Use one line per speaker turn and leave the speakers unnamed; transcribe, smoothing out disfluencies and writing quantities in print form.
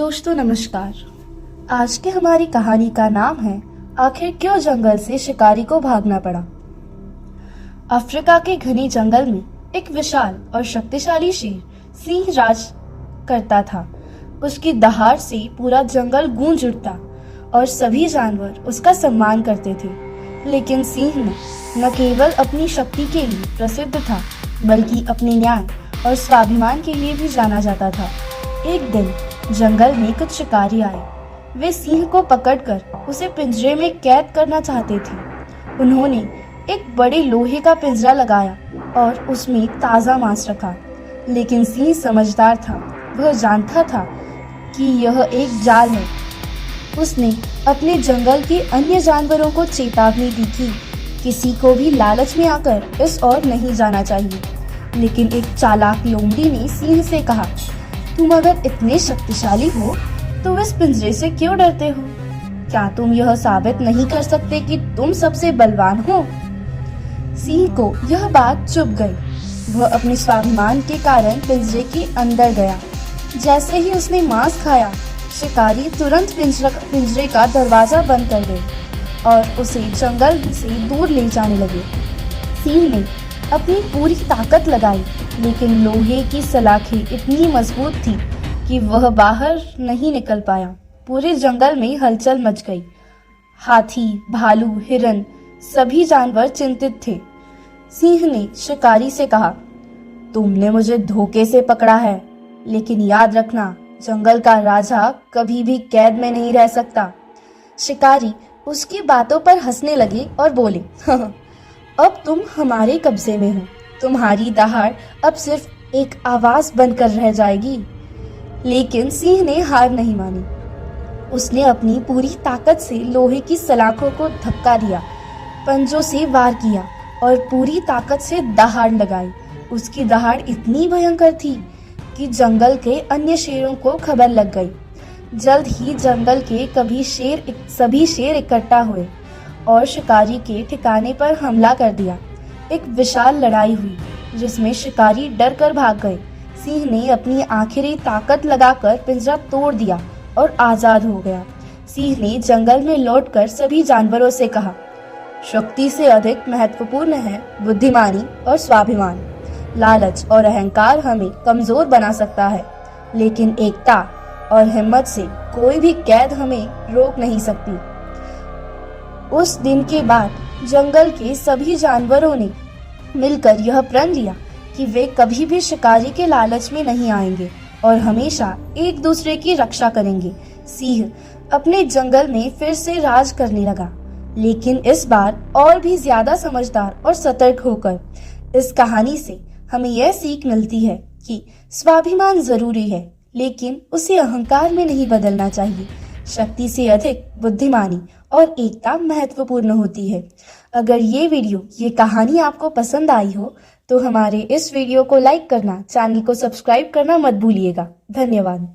दोस्तों नमस्कार। आज की हमारी कहानी का नाम है आखिर क्यों जंगल से शिकारी को भागना पड़ा। अफ्रीका के घने जंगल में एक विशाल और शक्तिशाली शेर सिंह राज करता था। उसकी दहाड़ से पूरा जंगल गूंज उठता और सभी जानवर उसका सम्मान करते थे। लेकिन सिंह न केवल अपनी शक्ति के लिए प्रसिद्ध था बल्कि अपने न्याय और स्वाभिमान के लिए भी जाना जाता था। एक दिन जंगल में कुछ शिकारी आए। वे सिंह को पकड़कर उसे पिंजरे में कैद करना चाहते थे। उन्होंने एक बड़े लोहे का पिंजरा लगाया और उसमें ताज़ा मांस रखा। लेकिन सिंह समझदार था, वह जानता था कि यह एक जाल है। उसने अपने जंगल के अन्य जानवरों को चेतावनी दी कि किसी को भी लालच में आकर इस ओर नहीं जाना चाहिए। लेकिन एक चालाक लोमड़ी ने सिंह से कहा, तुम अगर इतने शक्तिशाली हो तो इस पिंजरे से क्यों डरते हो? क्या तुम यह साबित नहीं कर सकते कि तुम सबसे बलवान हो? सिंह को यह बात चुभ गई। वह अपने स्वाभिमान के कारण पिंजरे के अंदर गया। जैसे ही उसने मांस खाया, शिकारी तुरंत पिंजरे का दरवाजा बंद कर गए और उसे जंगल से दूर ले जाने लगे। सिंह ने अपनी पूरी ताकत लगाई, लेकिन लोहे की सलाखें इतनी मजबूत थी कि वह बाहर नहीं निकल पाया। पूरे जंगल में हलचल मच गई। हाथी, भालू, हिरन सभी जानवर चिंतित थे। सिंह ने शिकारी से कहा, तुमने मुझे धोखे से पकड़ा है, लेकिन याद रखना, जंगल का राजा कभी भी कैद में नहीं रह सकता। शिकारी उसकी बातों पर हंसने लगे और बोले, अब तुम हमारे कब्जे में हो। तुम्हारी दहाड़ अब सिर्फ एक आवाज बनकर रह जाएगी। लेकिन सिंह ने हार नहीं मानी। उसने अपनी पूरी ताकत से लोहे की सलाखों को धक्का दिया, पंजों से वार किया और पूरी ताकत से दहाड़ लगाई। उसकी दहाड़ इतनी भयंकर थी कि जंगल के अन्य शेरों को खबर लग गई। जल्द ही जंगल के सभी शेर इकट्ठा हुए और शिकारी के ठिकाने पर हमला कर दिया। एक विशाल लड़ाई हुई जिसमें शिकारी डर कर भाग गए। सिंह ने अपनी आखिरी ताकत लगाकर पिंजरा तोड़ दिया और आजाद हो गया। सिंह ने जंगल में लौटकर सभी जानवरों से कहा, शक्ति से अधिक महत्वपूर्ण है बुद्धिमानी और स्वाभिमान। लालच और अहंकार हमें कमजोर बना सकता है, लेकिन एकता और हिम्मत से कोई भी कैद हमें रोक नहीं सकती। उस दिन के बाद जंगल के सभी जानवरों ने मिलकर यह प्रण लिया कि वे कभी भी शिकारी के लालच में नहीं आएंगे और हमेशा एक दूसरे की रक्षा करेंगे। सिंह अपने जंगल में फिर से राज करने लगा, लेकिन इस बार और भी ज्यादा समझदार और सतर्क होकर। इस कहानी से हमें यह सीख मिलती है कि स्वाभिमान जरूरी है, लेकिन उसे अहंकार में नहीं बदलना चाहिए। शक्ति से अधिक बुद्धिमानी और एकता महत्वपूर्ण होती है। अगर ये कहानी आपको पसंद आई हो तो हमारे इस वीडियो को लाइक करना, चैनल को सब्सक्राइब करना मत भूलिएगा। धन्यवाद।